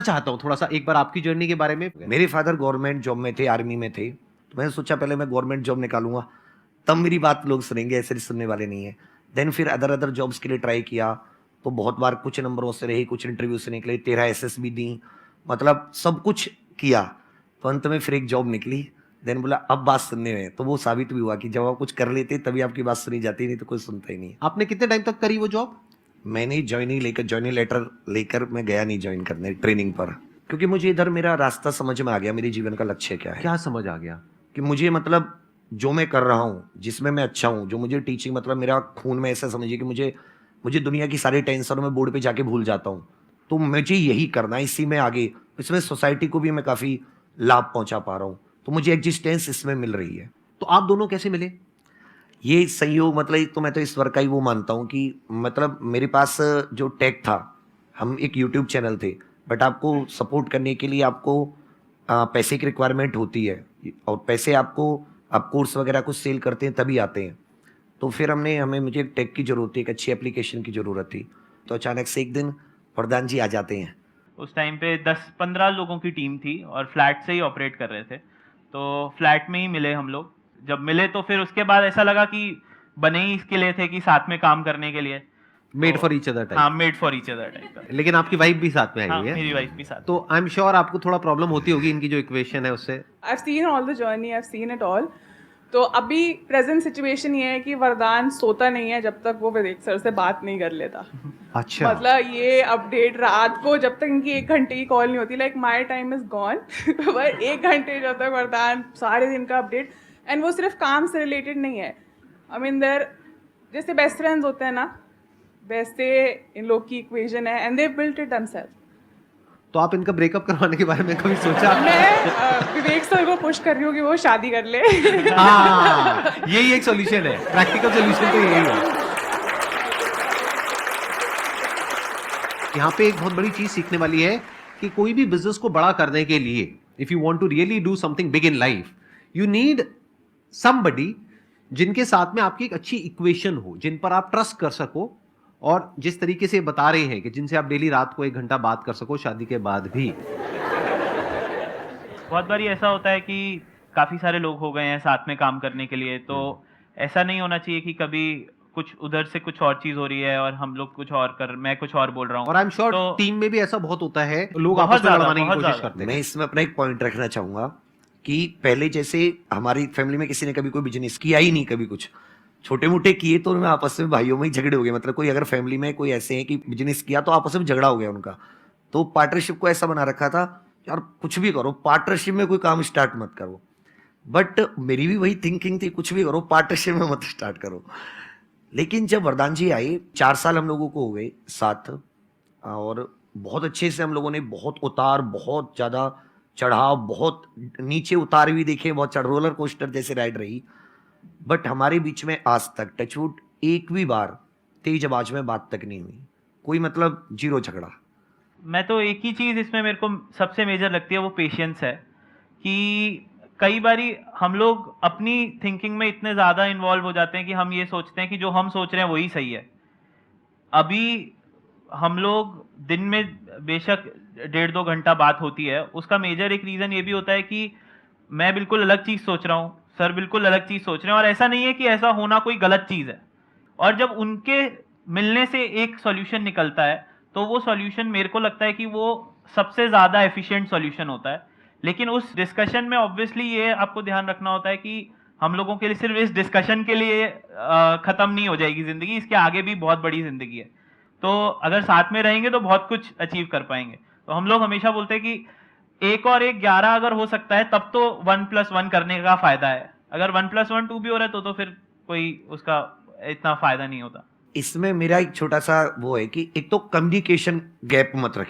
चाहता हूँ थोड़ा सा एक बार आपकी जर्नी के बारे में। मेरे फादर गवर्नमेंट जॉब में थे, आर्मी में थे, तो मैंने सोचा पहले मैं गवर्नमेंट जॉब निकालूंगा, तब मेरी बात लोग सुनेंगे, ऐसे सुनने वाले नहीं है। देन फिर अदर अदर जॉब्स के लिए ट्राई किया, तो बहुत बार कुछ नंबरों से रही, कुछ इंटरव्यू से निकले, 13 एसएसबी दी, मतलब सब कुछ किया, तो अंत में फिर एक जॉब निकली। देन बोला अब बात सुनने में, तो वो साबित भी हुआ कि जब आप कुछ कर लेते तभी आपकी बात सुनी जाती, नहीं तो कोई सुनता ही नहीं। आपने कितने टाइम तक करी वो जॉब? मैंने ज्वाइनिंग लेटर लेकर मैं गया नहीं ज्वाइन करने ट्रेनिंग पर, क्योंकि मुझे इधर मेरा रास्ता समझ में आ गया, मेरे जीवन का लक्ष्य क्या है। क्या समझ आ गया? कि मुझे मतलब जो मैं कर रहा हूँ, जिसमें मैं अच्छा हूँ, जो मुझे टीचिंग मतलब मेरा खून में, ऐसा समझिए कि मुझे मुझे दुनिया की सारी टेंशनों में बोर्ड पे जाके भूल जाता हूँ, तो मुझे यही करना है, इसी में आगे, इसमें सोसाइटी को भी मैं काफ़ी लाभ पहुंचा पा रहा हूँ, तो मुझे एग्जिस्टेंस इसमें मिल रही है। तो आप दोनों कैसे मिले? ये संयोग मतलब, तो मैं तो ईश्वर का ही वो मानता हूँ कि मतलब मेरे पास जो टेक था, हम एक यूट्यूब चैनल थे, बट आपको सपोर्ट करने के लिए आपको पैसे की रिक्वायरमेंट होती है, और पैसे आपको, आप कोर्स वगैरह कुछ सेल करते हैं तभी आते हैं। तो फिर मुझे एक टेक की ज़रूरत थी, एक अच्छी एप्लीकेशन की ज़रूरत थी, तो अचानक से एक दिन प्रधान जी आ जाते हैं। उस टाइम पे 10-15 लोगों की टीम थी और फ्लैट से ही ऑपरेट कर रहे थे, तो फ्लैट में ही मिले हम लोग। जब मिले तो फिर उसके बाद ऐसा लगा कि बने ही इसके लिए थे कि साथ में काम करने के लिए, made for each other type. हाँ, made for each other type का। लेकिन आपकी वाइफ भी साथ में आई हाँ, हुई है। मेरी वाइफ भी साथ। तो आई एम श्योर आपको थोड़ा प्रॉब्लम होती होगी इनकी जो इक्वेशन है उससे। I've seen all the journey, I've seen it all. तो अभी प्रेजेंट सिचुएशन ये है कि वरदान सोता नहीं है जब तक वो विवेक सर से बात नहीं कर लेता। अच्छा, मतलब ये अपडेट रात को जब तक इनकी 1 घंटे की कॉल नहीं होती, like my time is gone, पर 1 घंटे जब तक वरदान सारे दिन का अपडेट, एंड वो सिर्फ काम से रिलेटेड नहीं है। आई मीन देयर, जैसे बेस्ट फ्रेंड्स होते हैं ना, वैसे इन लोग की इक्वेशन है, and they built it themselves. तो आप इनका ब्रेकअप करवाने के बारे में कभी सोचा? मैं विवेक सर को पुश कर रही हूँ कि वो शादी कर ले। हाँ, यही एक सॉल्यूशन है, प्रैक्टिकल सॉल्यूशन तो यही है। यहाँ पे एक बहुत बड़ी चीज सीखने वाली है कि कोई भी बिजनेस को बड़ा करने के लिए, if you want to really do something big in life, you need somebody जिनके साथ में आपकी एक अच्छी इक्वेशन हो, जिन पर आप ट्रस्ट कर सको, और जिस तरीके से बता रहे हैं कि जिनसे आप डेली रात को 1 घंटा बात कर सको शादी के बाद भी। बहुत बारी ऐसा होता है कि काफ़ी सारे लोग हो गए हैं साथ में काम करने के लिए, तो ऐसा नहीं होना चाहिए कि कभी कुछ उधर से कुछ और चीज़ हो रही है और हम लोग कुछ और मैं कुछ और बोल रहा हूँ। और आई एम श्योर तो टीम में भी ऐसा बहुत होता है, लोग बहुत आपस में ज्यादा, लड़वाने की बहुत कोशिश ज्यादा। करते मैं हैं। इसमें अपना एक पॉइंट रखना चाहूंगा कि पहले जैसे हमारी फैमिली में किसी ने कभी कोई बिजनेस किया ही नहीं, कभी कुछ छोटे मोटे किए तो उनमें आपस में भाइयों में ही झगड़े हो गए, मतलब कोई अगर फैमिली में कोई ऐसे है कि बिजनेस किया तो आपस में झगड़ा हो गया उनका, तो पार्टनरशिप को ऐसा बना रखा था यार कुछ भी करो पार्टनरशिप में कोई काम स्टार्ट मत करो, बट मेरी भी वही थिंकिंग थी, कुछ भी करो पार्टनरशिप में मत स्टार्ट करो। लेकिन जब वरदान जी आए, 4 साल हम लोगों को हो गए साथ, और बहुत अच्छे से हम लोगों ने बहुत उतार, बहुत ज़्यादा चढ़ाव, बहुत नीचे उतार भी देखे, बहुत रोलर कोस्टर जैसे राइड रही, बट हमारे बीच में आज तक टचवुड एक भी बार तेज आवाज में बात तक नहीं हुई, कोई मतलब जीरो झगड़ा। मैं तो एक ही चीज़ इसमें मेरे को सबसे मेजर लगती है, वो पेशेंस है। कि कई बारी हम लोग अपनी थिंकिंग में इतने ज़्यादा इन्वॉल्व हो जाते हैं कि हम ये सोचते हैं कि जो हम सोच रहे हैं वही सही है। अभी हम लोग दिन में बेशक 1.5-2 घंटा बात होती है, उसका मेजर एक रीज़न ये भी होता है कि मैं बिल्कुल अलग चीज़ सोच रहा हूँ, सर बिल्कुल अलग चीज़ सोच रहे हैं, और ऐसा नहीं है कि ऐसा होना कोई गलत चीज़ है। और जब उनके मिलने से एक सॉल्यूशन निकलता है, तो वो सॉल्यूशन मेरे को लगता है कि वो सबसे ज़्यादा एफिशिएंट सॉल्यूशन होता है। लेकिन उस डिस्कशन में ऑब्वियसली ये आपको ध्यान रखना होता है कि हम लोगों के लिए सिर्फ इस डिस्कशन के लिए ख़त्म नहीं हो जाएगी ज़िंदगी, इसके आगे भी बहुत बड़ी ज़िंदगी है। तो अगर साथ में रहेंगे तो बहुत कुछ अचीव कर पाएंगे। तो हम लोग हमेशा बोलते हैं कि 1 और 1 11 अगर हो सकता है तब तो 1+1 करने का फ़ायदा है। अगर 1+1 2 भी हो रहा है तो फिर कोई उसका इतना फ़ायदा नहीं होता। इसमें मेरा एक छोटा सा वो है कि एक तो कम्युनिकेशन गैप मत रखिए।